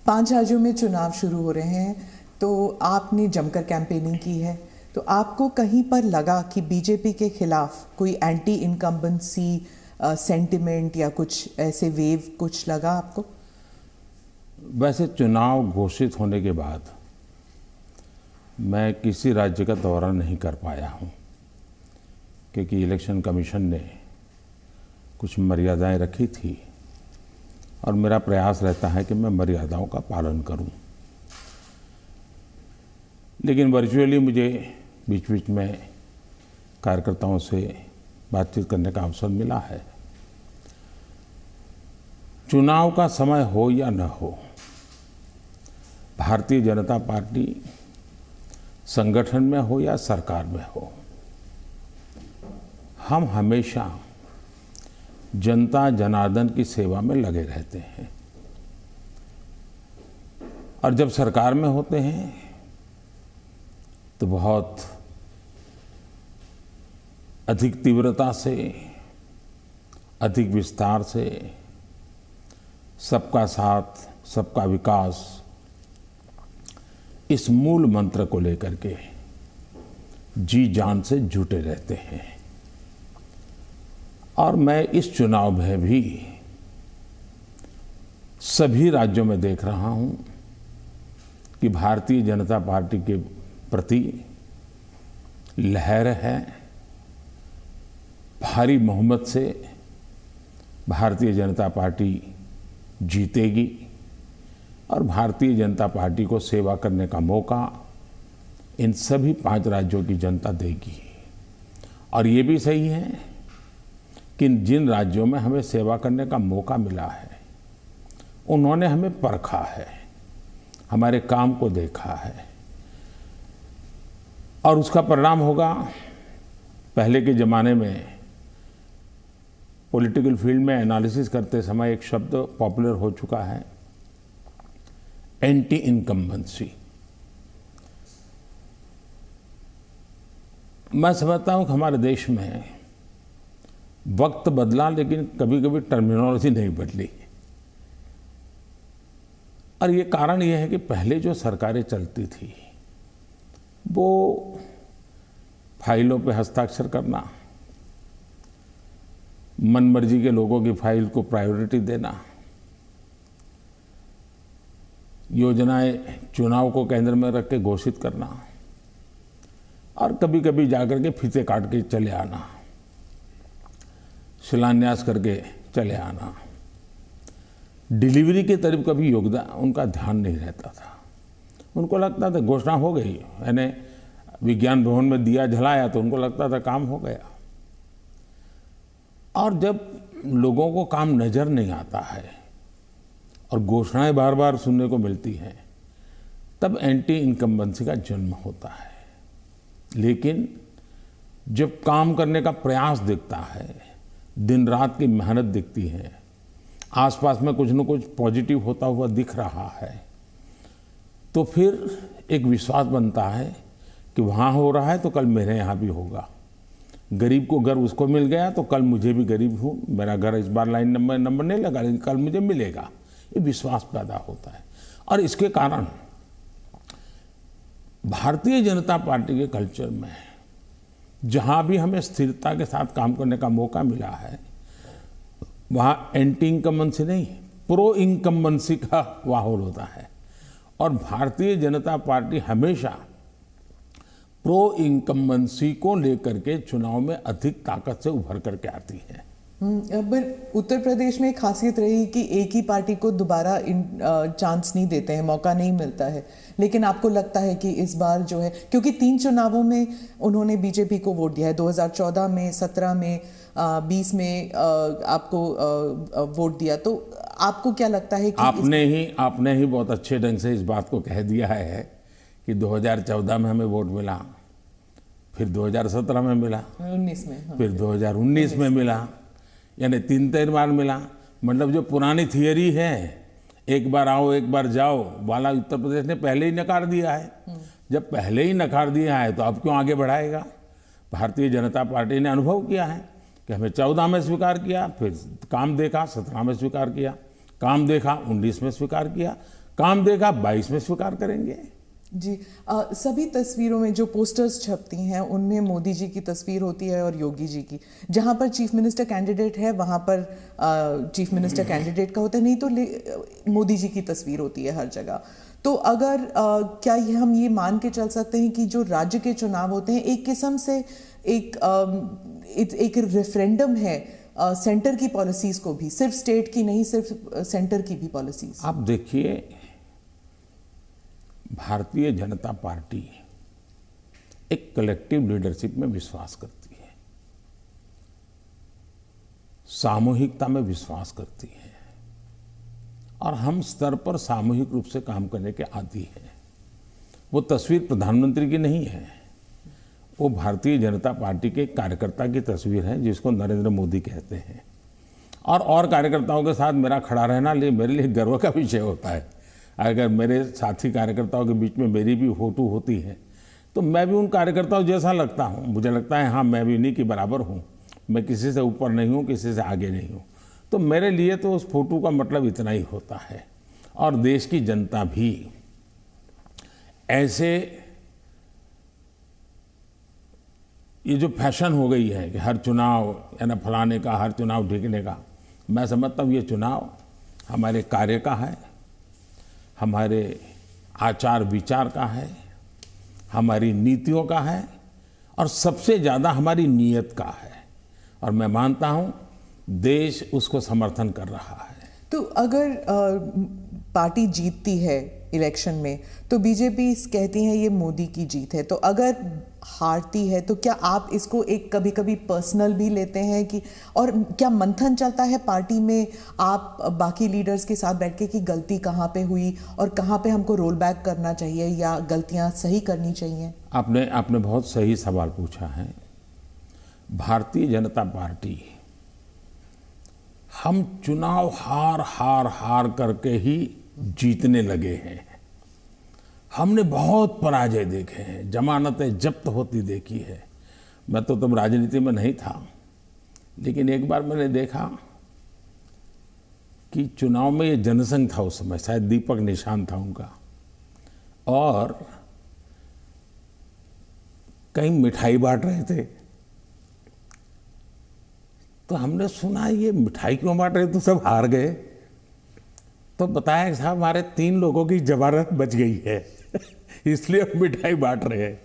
5 राज्यों में चुनाव शुरू हो रहे हैं, तो आपने जमकर कैंपेनिंग की है, तो आपको कहीं पर लगा कि बीजेपी के खिलाफ कोई एंटी इनकम्बेंसी सेंटिमेंट या कुछ ऐसे वेव कुछ लगा आपको? वैसे चुनाव घोषित होने के बाद मैं किसी राज्य का दौरा नहीं कर पाया हूं, क्योंकि इलेक्शन कमीशन ने कुछ मर्यादाएं रखी थी और मेरा प्रयास रहता है कि मैं मर्यादाओं का पालन करूं। लेकिन वर्चुअली मुझे बीच बीच में कार्यकर्ताओं से बातचीत करने का अवसर मिला है। चुनाव का समय हो या न हो, भारतीय जनता पार्टी संगठन में हो या सरकार में हो, हम हमेशा जनता जनार्दन की सेवा में लगे रहते हैं। और जब सरकार में होते हैं तो बहुत अधिक तीव्रता से, अधिक विस्तार से सबका साथ, सबका विकास, इस मूल मंत्र को लेकर के जी जान से जुटे रहते हैं। और मैं इस चुनाव में भी सभी राज्यों में देख रहा हूं कि भारतीय जनता पार्टी के प्रति लहर है। भारी बहुमत से भारतीय जनता पार्टी जीतेगी और भारतीय जनता पार्टी को सेवा करने का मौका इन सभी 5 राज्यों की जनता देगी। और ये भी सही है कि जिन राज्यों में हमें सेवा करने का मौका मिला है, उन्होंने हमें परखा है, हमारे काम को देखा है और उसका परिणाम होगा। पहले के ज़माने में पॉलिटिकल फील्ड में एनालिसिस करते समय एक शब्द पॉपुलर हो चुका है, एंटी इनकम्बेंसी। मैं समझता हूं कि हमारे देश में वक्त बदला, लेकिन कभी कभी टर्मिनोलॉजी नहीं बदली। और ये कारण ये है कि पहले जो सरकारें चलती थी वो फाइलों पे हस्ताक्षर करना, मनमर्जी के लोगों की फाइल को प्रायोरिटी देना, योजनाएं चुनाव को केंद्र में रख के घोषित करना और कभी कभी जाकर के फीते काट के चले आना, शिलान्यास करके चले आना। डिलीवरी के तरफ कभी योगदान उनका ध्यान नहीं रहता था। उनको लगता था घोषणा हो गई, यानी विज्ञान भवन में दिया जलाया तो उनको लगता था काम हो गया। और जब लोगों को काम नजर नहीं आता है और घोषणाएं बार बार सुनने को मिलती हैं, तब एंटी इनकम्बेंसी का जन्म होता है। लेकिन जब काम करने का प्रयास दिखता है, दिन रात की मेहनत दिखती है, आसपास में कुछ न कुछ पॉजिटिव होता हुआ दिख रहा है, तो फिर एक विश्वास बनता है कि वहाँ हो रहा है तो कल मेरे यहाँ भी होगा। गरीब को घर उसको मिल गया तो कल मुझे भी गरीब हूँ, मेरा घर इस बार लाइन नंबर नहीं लगा लेकिन कल मुझे मिलेगा। ये विश्वास पैदा होता है। और इसके कारण भारतीय जनता पार्टी के कल्चर में जहाँ भी हमें स्थिरता के साथ काम करने का मौका मिला है, वहाँ एंटी इनकम्बेंसी नहीं, प्रो इनकम्बेंसी का माहौल होता है। और भारतीय जनता पार्टी हमेशा प्रो इनकम्बेंसी को लेकर के चुनाव में अधिक ताकत से उभर करके आती है। पर उत्तर प्रदेश में खासियत रही कि एक ही पार्टी को दोबारा चांस नहीं देते हैं, मौका नहीं मिलता है। लेकिन आपको लगता है कि इस बार जो है, क्योंकि 3 चुनावों में उन्होंने बीजेपी को वोट दिया है, 2014 में, 17 में, 20 में आपको वोट दिया, तो आपको क्या लगता है कि आपने ही बहुत अच्छे ढंग से इस बात को कह दिया है कि 2014 में हमें वोट मिला, फिर 2017 में मिला, 19 में, हाँ, फिर 2019 में मिला, यानी 3 बार मिला। मतलब जो पुरानी थियरी है, एक बार आओ एक बार जाओ वाला, उत्तर प्रदेश ने पहले ही नकार दिया है। जब पहले ही नकार दिया है तो अब क्यों आगे बढ़ाएगा? भारतीय जनता पार्टी ने अनुभव किया है कि हमें 14 में स्वीकार किया, फिर काम देखा 17 में स्वीकार किया, काम देखा 19 में स्वीकार किया, काम देखा 22 में स्वीकार करेंगे। जी। सभी तस्वीरों में जो पोस्टर्स छपती हैं उनमें मोदी जी की तस्वीर होती है और योगी जी की। जहां पर चीफ मिनिस्टर कैंडिडेट है वहां पर चीफ मिनिस्टर कैंडिडेट का होता है, नहीं तो मोदी जी की तस्वीर होती है हर जगह। तो अगर क्या हम ये मान के चल सकते हैं कि जो राज्य के चुनाव होते हैं एक किस्म से एक रेफरेंडम है सेंटर की पॉलिसीज को भी, सिर्फ स्टेट की नहीं, सिर्फ सेंटर की भी पॉलिसीज? आप देखिए, भारतीय जनता पार्टी एक कलेक्टिव लीडरशिप में विश्वास करती है, सामूहिकता में विश्वास करती है और हम स्तर पर सामूहिक रूप से काम करने के आदी हैं। वो तस्वीर प्रधानमंत्री की नहीं है, वो भारतीय जनता पार्टी के कार्यकर्ता की तस्वीर है जिसको नरेंद्र मोदी कहते हैं। और कार्यकर्ताओं के साथ मेरा खड़ा रहना मेरे लिए गर्व का विषय होता है। अगर मेरे साथी कार्यकर्ताओं के बीच में मेरी भी फोटो होती है तो मैं भी उन कार्यकर्ताओं जैसा लगता हूँ। मुझे लगता है हाँ, मैं भी इन्हीं के बराबर हूँ, मैं किसी से ऊपर नहीं हूँ, किसी से आगे नहीं हूँ। तो मेरे लिए तो उस फोटो का मतलब इतना ही होता है। और देश की जनता भी ऐसे, ये जो फैशन हो गई है कि हर चुनाव है ना फलाने का, हर चुनाव ढीकने का, मैं समझता हूँ ये चुनाव हमारे कार्य का है, हमारे आचार विचार का है, हमारी नीतियों का है और सबसे ज़्यादा हमारी नीयत का है। और मैं मानता हूँ देश उसको समर्थन कर रहा है। तो अगर पार्टी जीतती है इलेक्शन में तो बीजेपी कहती है ये मोदी की जीत है, तो अगर हारती है तो क्या आप इसको एक कभी कभी पर्सनल भी लेते हैं कि, और क्या मंथन चलता है पार्टी में आप बाकी लीडर्स के साथ बैठ के कि गलती कहाँ पे हुई और कहाँ पे हमको रोल बैक करना चाहिए या गलतियाँ सही करनी चाहिए? आपने बहुत सही सवाल पूछा है। भारतीय जनता पार्टी, हम चुनाव हार करके ही जीतने लगे हैं। हमने बहुत पराजय देखे हैं, जमानतें जब्त होती देखी है। मैं तो तब राजनीति में नहीं था, लेकिन एक बार मैंने देखा कि चुनाव में ये जनसंघ था, उस समय शायद दीपक निशान था उनका, और कहीं मिठाई बांट रहे थे। तो हमने सुना ये मिठाई क्यों बांट रहे, तो सब हार गए। तो बताया कि साहब हमारे 3 लोगों की जमानत बच गई है इसलिए हम मिठाई बांट रहे हैं।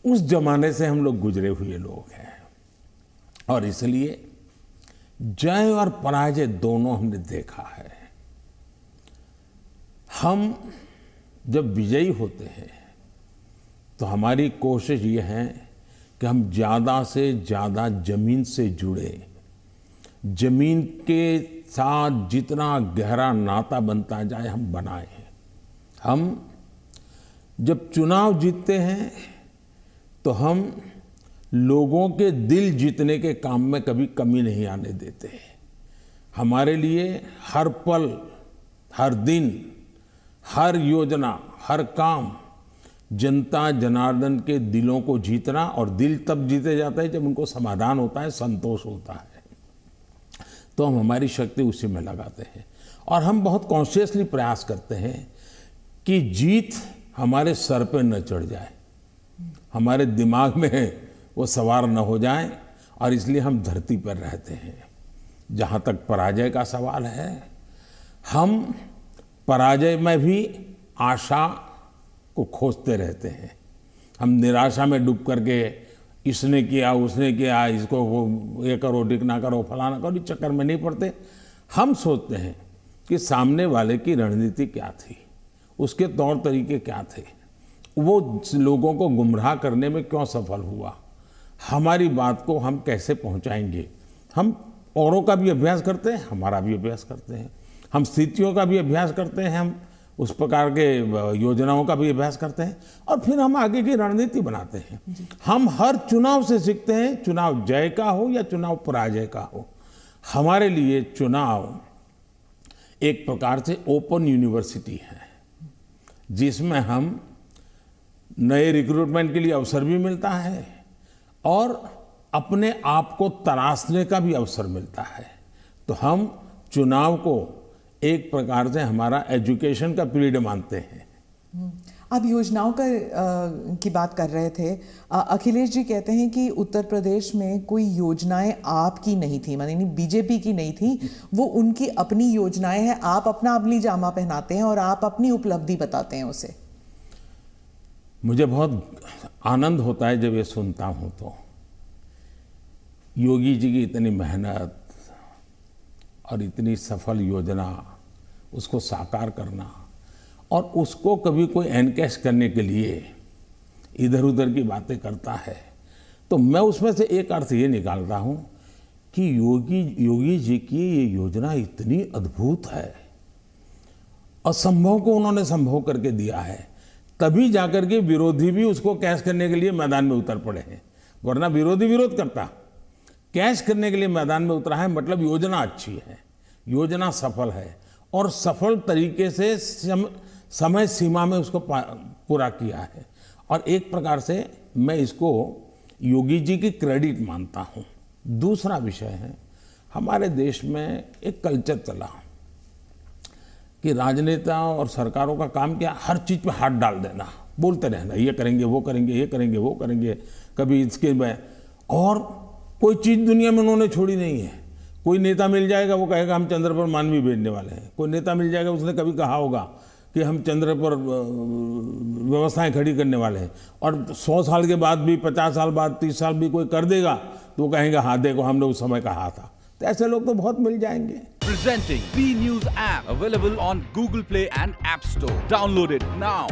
उस जमाने से हम लोग गुजरे हुए लोग हैं और इसलिए जय और पराजय दोनों हमने देखा है। हम जब विजयी होते हैं तो हमारी कोशिश ये है कि हम ज़्यादा से ज़्यादा जमीन से जुड़े, जमीन के साथ जितना गहरा नाता बनता जाए हम बनाएं। हम जब चुनाव जीतते हैं तो हम लोगों के दिल जीतने के काम में कभी कमी नहीं आने देते। हमारे लिए हर पल, हर दिन, हर योजना, हर काम जनता जनार्दन के दिलों को जीतना, और दिल तब जीते जाता है जब उनको समाधान होता है, संतोष होता है। तो हम हमारी शक्ति उसी में लगाते हैं और हम बहुत कॉन्शियसली प्रयास करते हैं कि जीत हमारे सर पे न चढ़ जाए, हमारे दिमाग में वो सवार न हो जाए, और इसलिए हम धरती पर रहते हैं। जहाँ तक पराजय का सवाल है, हम पराजय में भी आशा को खोजते रहते हैं। हम निराशा में डूब करके इसने किया, उसने किया, इसको वो ये करो, डिकना करो, फलाना करो, इस चक्कर में नहीं पड़ते। हम सोचते हैं कि सामने वाले की रणनीति क्या थी, उसके तौर तरीके क्या थे, वो लोगों को गुमराह करने में क्यों सफल हुआ, हमारी बात को हम कैसे पहुंचाएंगे। हम औरों का भी अभ्यास करते हैं, हमारा भी अभ्यास करते हैं, हम स्थितियों का भी अभ्यास करते हैं, हम उस प्रकार के योजनाओं का भी अभ्यास करते हैं और फिर हम आगे की रणनीति बनाते हैं। हम हर चुनाव से सीखते हैं, चुनाव जय का हो या चुनाव पराजय का हो। हमारे लिए चुनाव एक प्रकार से ओपन यूनिवर्सिटी है जिसमें हम नए रिक्रूटमेंट के लिए अवसर भी मिलता है और अपने आप को तराशने का भी अवसर मिलता है। तो हम चुनाव को एक प्रकार से हमारा एजुकेशन का पीरियड मानते हैं। आप योजनाओं की बात कर रहे थे। अखिलेश जी कहते हैं कि उत्तर प्रदेश में कोई योजनाएं आपकी नहीं थी, माने बीजेपी की नहीं थी, वो उनकी अपनी योजनाएं हैं। आप अपना अपनी जामा पहनाते हैं और आप अपनी उपलब्धि बताते हैं उसे। मुझे बहुत आनंद होता है जब ये सुनता हूं तो। योगी जी की इतनी मेहनत और इतनी सफल योजना, उसको साकार करना, और उसको कभी कोई एनकैश करने के लिए इधर उधर की बातें करता है, तो मैं उसमें से एक अर्थ ये निकालता हूं कि योगी जी की ये योजना इतनी अद्भुत है, असंभव को उन्होंने संभव करके दिया है, तभी जाकर के विरोधी भी उसको कैश करने के लिए मैदान में उतर पड़े हैं। वरना विरोधी विरोध करता, कैश करने के लिए मैदान में उतरा है, मतलब योजना अच्छी है, योजना सफल है, और सफल तरीके से समय सीमा में उसको पूरा किया है। और एक प्रकार से मैं इसको योगी जी की क्रेडिट मानता हूँ। दूसरा विषय है, हमारे देश में एक कल्चर चला कि राजनेताओं और सरकारों का काम क्या, हर चीज़ पे हाथ डाल देना, बोलते रहना, ये करेंगे वो करेंगे, ये करेंगे वो करेंगे, कभी इसके में, और कोई चीज़ दुनिया में उन्होंने छोड़ी नहीं है। कोई नेता मिल जाएगा, वो कहेगा हम चंद्र पर मानवी भेजने वाले हैं। कोई नेता मिल जाएगा, उसने कभी कहा होगा कि हम चंद्र पर व्यवस्थाएं खड़ी करने वाले हैं, और 100 साल के बाद भी, 50 साल बाद, 30 साल भी कोई कर देगा तो वो कहेंगे हाँ देखो हमने उस समय कहा था। तो ऐसे लोग तो बहुत मिल जाएंगे। Presenting B News app, available on Google Play and App Store. Download it now.